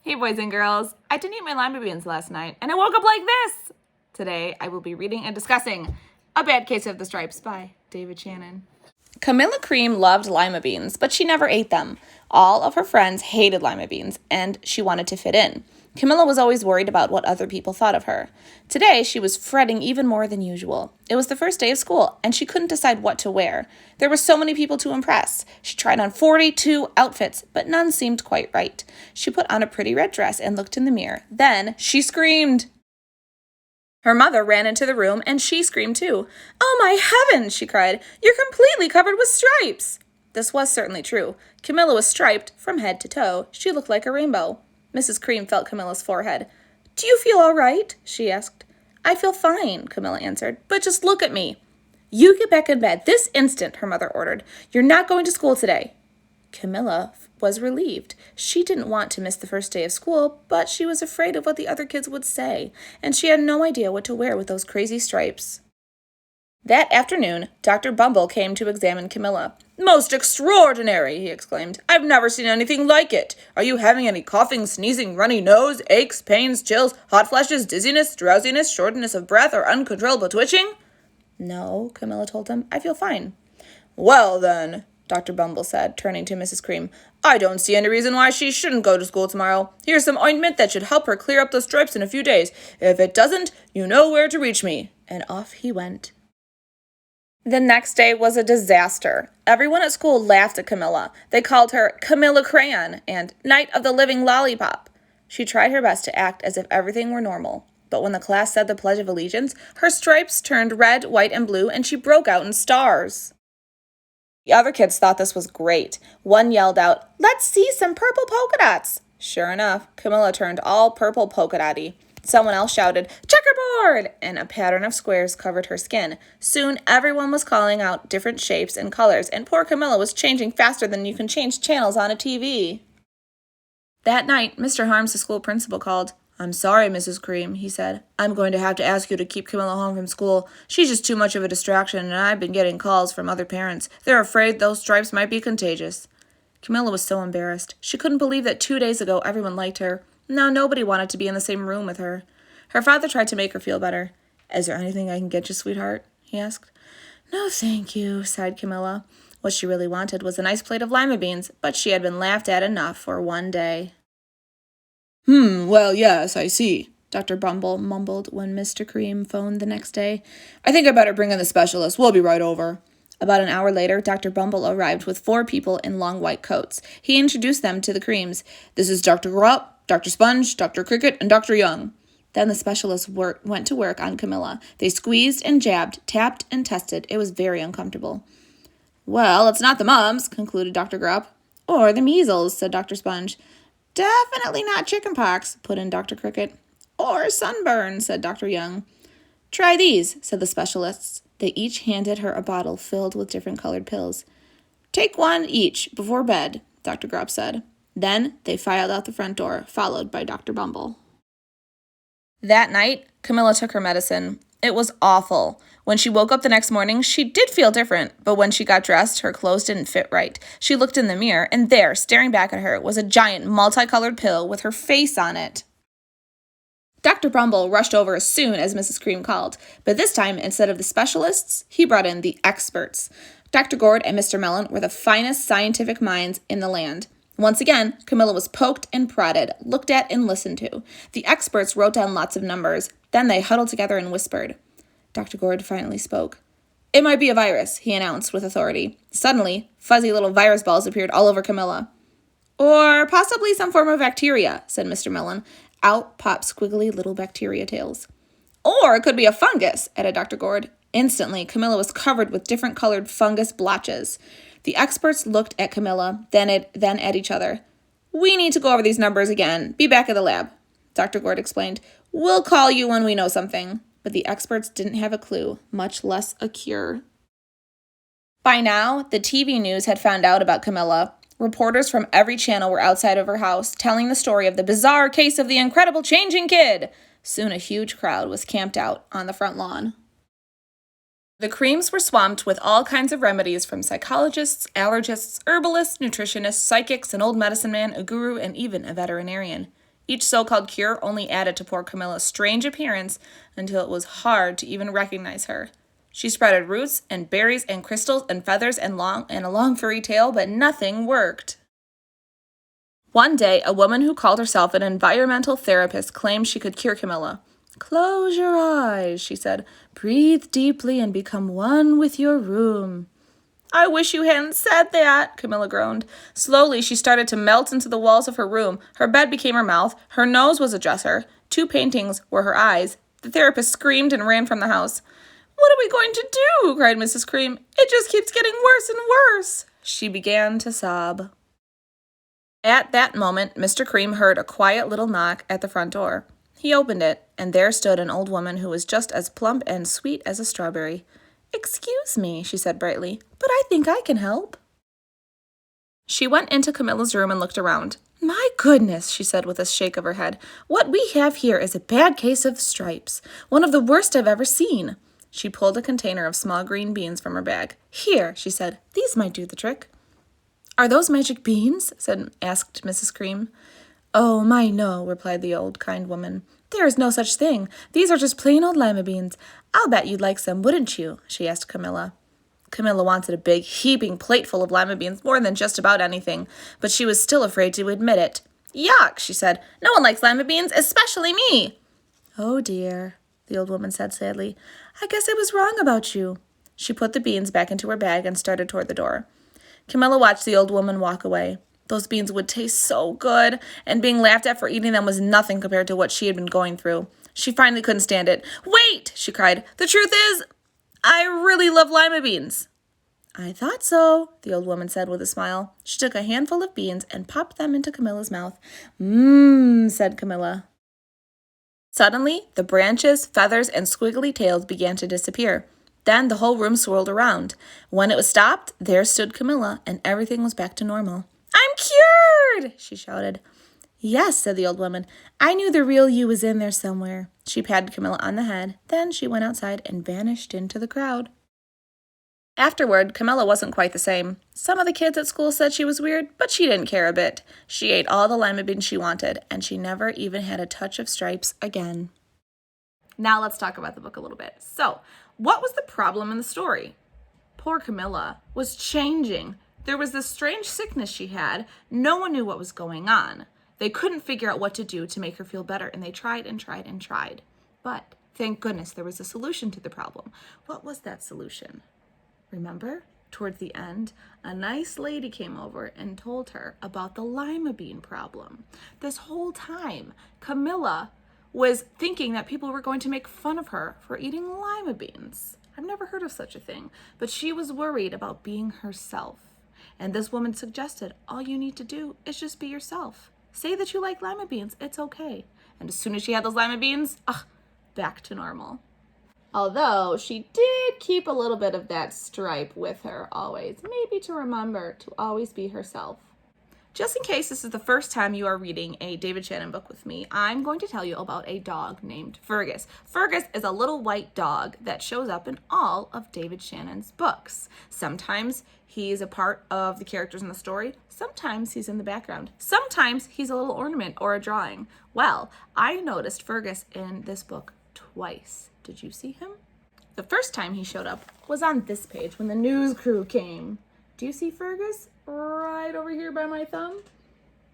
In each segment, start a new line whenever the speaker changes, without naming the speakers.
Hey boys and girls, I didn't eat my lima beans last night and I woke up like this. Today I will be reading and discussing A Bad Case of the Stripes by David Shannon. Camilla Cream loved lima beans, but she never ate them. All of her friends hated lima beans and she wanted to fit in. Camilla was always worried about what other people thought of her. Today, she was fretting even more than usual. It was the first day of school, and she couldn't decide what to wear. There were so many people to impress. She tried on 42 outfits, but none seemed quite right. She put on a pretty red dress and looked in the mirror. Then she screamed. Her mother ran into the room, and she screamed too. "Oh, my heavens!" she cried. "You're completely covered with stripes!" This was certainly true. Camilla was striped from head to toe. She looked like a rainbow. Mrs. Cream felt Camilla's forehead. "Do you feel all right?" she asked. "I feel fine," Camilla answered, "but just look at me." "You get back in bed this instant," her mother ordered. "You're not going to school today." Camilla was relieved. She didn't want to miss the first day of school, but she was afraid of what the other kids would say, and she had no idea what to wear with those crazy stripes. That afternoon, Dr. Bumble came to examine Camilla. "Most extraordinary!" he exclaimed. "I've never seen anything like it. Are you having any coughing, sneezing, runny nose, aches, pains, chills, hot flashes, dizziness, drowsiness, shortness of breath, or uncontrollable twitching?" "No," Camilla told him. "I feel fine." "Well, then," Dr. Bumble said, turning to Mrs. Cream, "I don't see any reason why she shouldn't go to school tomorrow. Here's some ointment that should help her clear up those stripes in a few days. If it doesn't, you know where to reach me." And off he went. The next day was a disaster. Everyone at school laughed at Camilla. They called her Camilla Crayon and Night of the Living Lollipop. She tried her best to act as if everything were normal. But when the class said the Pledge of Allegiance, her stripes turned red, white, and blue, and she broke out in stars. The other kids thought this was great. One yelled out, "Let's see some purple polka dots." Sure enough, Camilla turned all purple polka dotty. Someone else shouted, "Checkerboard!" and a pattern of squares covered her skin. Soon, everyone was calling out different shapes and colors, and poor Camilla was changing faster than you can change channels on a TV. That night, Mr. Harms, the school principal, called. "I'm sorry, Mrs. Cream," he said. "I'm going to have to ask you to keep Camilla home from school. She's just too much of a distraction, and I've been getting calls from other parents. They're afraid those stripes might be contagious." Camilla was so embarrassed. She couldn't believe that 2 days ago everyone liked her. Now nobody wanted to be in the same room with her. Her father tried to make her feel better. "Is there anything I can get you, sweetheart?" he asked. "No, thank you," sighed Camilla. What she really wanted was a nice plate of lima beans, but she had been laughed at enough for one day. Well, yes, I see," Dr. Bumble mumbled when Mr. Cream phoned the next day. "I think I better bring in the specialist. We'll be right over." About an hour later, Dr. Bumble arrived with 4 people in long white coats. He introduced them to the Creams. "This is Dr. Grupp, Dr. Sponge, Dr. Cricket, and Dr. Young." Then the specialist went to work on Camilla. They squeezed and jabbed, tapped and tested. It was very uncomfortable. "Well, it's not the mumps," concluded Dr. Grupp. "Or the measles," said Dr. Sponge. "Definitely not chickenpox," put in Dr. Cricket. "Or sunburn," said Dr. Young. "Try these," said the specialists. They each handed her a bottle filled with different colored pills. "Take one each before bed," Dr. Grubb said. Then they filed out the front door, followed by Dr. Bumble. That night, Camilla took her medicine. It was awful. When she woke up the next morning, she did feel different, but when she got dressed, her clothes didn't fit right. She looked in the mirror, and there, staring back at her, was a giant multicolored pill with her face on it. Dr. Bumble rushed over as soon as Mrs. Cream called, but this time, instead of the specialists, he brought in the experts. Dr. Gord and Mr. Mellon were the finest scientific minds in the land. Once again, Camilla was poked and prodded, looked at and listened to. The experts wrote down lots of numbers. Then they huddled together and whispered. Dr. Gord finally spoke. "It might be a virus," he announced with authority. Suddenly, fuzzy little virus balls appeared all over Camilla. "Or possibly some form of bacteria," said Mr. Mellon. Out popped squiggly little bacteria tails. "Or it could be a fungus," added Dr. Gord. Instantly, Camilla was covered with different colored fungus blotches. The experts looked at Camilla, then at each other. "We need to go over these numbers again. Be back at the lab," Dr. Gord explained. "We'll call you when we know something." But the experts didn't have a clue, much less a cure. By now, the TV news had found out about Camilla. Reporters from every channel were outside of her house, telling the story of the bizarre case of the incredible changing kid. Soon a huge crowd was camped out on the front lawn. The Creams were swamped with all kinds of remedies from psychologists, allergists, herbalists, nutritionists, psychics, an old medicine man, a guru, and even a veterinarian. Each so-called cure only added to poor Camilla's strange appearance until it was hard to even recognize her. She spreaded roots and berries and crystals and feathers and a long furry tail, but nothing worked. One day, a woman who called herself an environmental therapist claimed she could cure Camilla. "Close your eyes," she said. "Breathe deeply and become one with your room." "I wish you hadn't said that," Camilla groaned. Slowly, she started to melt into the walls of her room. Her bed became her mouth. Her nose was a dresser. 2 paintings were her eyes. The therapist screamed and ran from the house. "What are we going to do?" cried Mrs. Cream. "It just keeps getting worse and worse." She began to sob. At that moment, Mr. Cream heard a quiet little knock at the front door. He opened it, and there stood an old woman who was just as plump and sweet as a strawberry. "Excuse me," she said brightly, "but I think I can help." She went into Camilla's room and looked around. "My goodness," she said with a shake of her head. "What we have here is a bad case of stripes, one of the worst I've ever seen." She pulled a container of small green beans from her bag. "Here," she said, "these might do the trick." "Are those magic beans?" asked Mrs. Cream. "Oh, my, no," replied the old, kind woman. "There is no such thing. These are just plain old lima beans. I'll bet you'd like some, wouldn't you?" she asked Camilla. Camilla wanted a big, heaping plateful of lima beans more than just about anything, but she was still afraid to admit it. "Yuck," she said. "No one likes lima beans, especially me." "Oh, dear," the old woman said sadly. "I guess I was wrong about you." She put the beans back into her bag and started toward the door. Camilla watched the old woman walk away. Those beans would taste so good, and being laughed at for eating them was nothing compared to what she had been going through. She finally couldn't stand it. "Wait," she cried. "The truth is, I really love lima beans." "I thought so," the old woman said with a smile. She took a handful of beans and popped them into Camilla's mouth. "Mmm," said Camilla. Suddenly, the branches, feathers, and squiggly tails began to disappear. Then the whole room swirled around. When it was stopped, there stood Camilla, and everything was back to normal. "I'm cured!" she shouted. "Yes," said the old woman. "I knew the real you was in there somewhere." She patted Camilla on the head. Then she went outside and vanished into the crowd. Afterward, Camilla wasn't quite the same. Some of the kids at school said she was weird, but she didn't care a bit. She ate all the lima beans she wanted, and she never even had a touch of stripes again. Now let's talk about the book a little bit. So, what was the problem in the story? Poor Camilla was changing. There was this strange sickness she had. No one knew what was going on. They couldn't figure out what to do to make her feel better, and they tried and tried and tried. But thank goodness there was a solution to the problem. What was that solution? Remember, towards the end, a nice lady came over and told her about the lima bean problem. This whole time, Camilla was thinking that people were going to make fun of her for eating lima beans. I've never heard of such a thing, but she was worried about being herself. And this woman suggested all you need to do is just be yourself. Say that you like lima beans, it's okay. And as soon as she had those lima beans, back to normal. Although she did keep a little bit of that stripe with her always, maybe to remember to always be herself. Just in case this is the first time you are reading a David Shannon book with me, I'm going to tell you about a dog named Fergus. Fergus is a little white dog that shows up in all of David Shannon's books. Sometimes he's a part of the characters in the story. Sometimes he's in the background. Sometimes he's a little ornament or a drawing. Well, I noticed Fergus in this book twice. Did you see him? The first time he showed up was on this page when the news crew came. Do you see Fergus? Right over here by my thumb.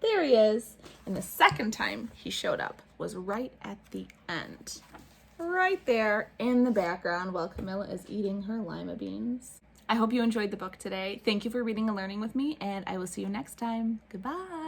There he is. And the second time he showed up was right at the end. Right there in the background while Camilla is eating her lima beans. I hope you enjoyed the book today. Thank you for reading and learning with me, and I will see you next time. Goodbye.